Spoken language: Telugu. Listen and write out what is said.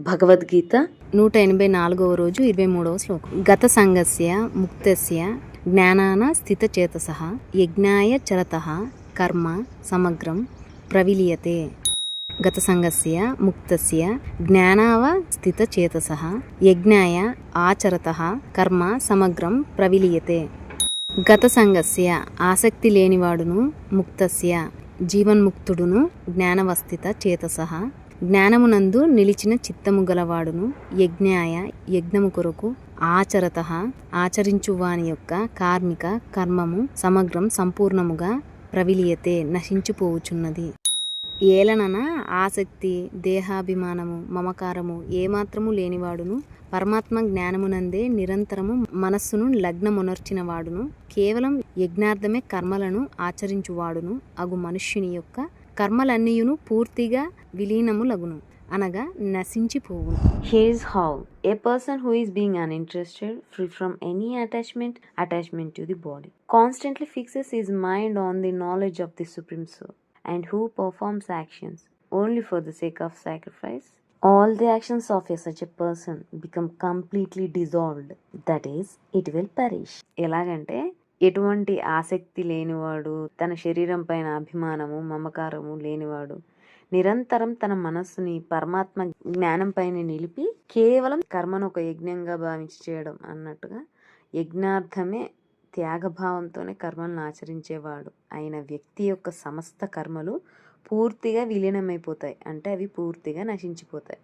భగవద్గీత 184వ రోజు 23వ శ్లోకం. గత సంగస్య ముక్తస్య జ్ఞానాన స్థితచేతసః యజ్ఞాయ చరతః కర్మ సమగ్రం ప్రవిలీయతే. గత సంగస్య ముక్తస్య జ్ఞానావ స్థితచేతసః యజ్ఞాయ ఆచరతః కర్మ సమగ్రం ప్రవిలీయతే. గత సంగస్య ఆసక్తి లేనివాడును, ముక్తస్య జీవన్ముక్తుడును, జ్ఞానవస్థిత చేతసః జ్ఞానమునందు నిలిచిన చిత్తము గలవాడును, యజ్ఞాయ యజ్ఞము కొరకు, ఆచరతః ఆచరించువాని యొక్క కార్మిక కర్మము సమగ్రం సంపూర్ణముగా ప్రవిలీయతే నశించిపోవుచున్నది. ఏలనన ఆసక్తి, దేహాభిమానము, మమకారము ఏమాత్రము లేనివాడును, పరమాత్మ జ్ఞానమునందే నిరంతరము మనస్సును లగ్నమునర్చిన వాడును, కేవలం యజ్ఞార్థమే కర్మలను ఆచరించువాడును అగు మనుష్యుని యొక్క కర్మలన్నీయును పూర్తిగా విలీనములగును, అనగా నశించిపోవును. Here's how. A person who is being uninterested, free from any attachment to the body, constantly fixes his mind on the knowledge of the Supreme Soul, and who performs actions only for the sake of sacrifice, all the actions of such a person become completely dissolved. That is, it will perish. ఎలాగంటే ఎటువంటి ఆసక్తి లేనివాడు, తన శరీరం పైన అభిమానము మమకారము లేనివాడు, నిరంతరం తన మనస్సుని పరమాత్మ జ్ఞానం పైన నిలిపి కేవలం కర్మను ఒక యజ్ఞంగా భావించి చేయడం అన్నట్టుగా యజ్ఞార్థమే త్యాగభావంతోనే కర్మలను ఆచరించేవాడు అయిన వ్యక్తి యొక్క సమస్త కర్మలు పూర్తిగా విలీనమైపోతాయి, అంటే అవి పూర్తిగా నశించిపోతాయి.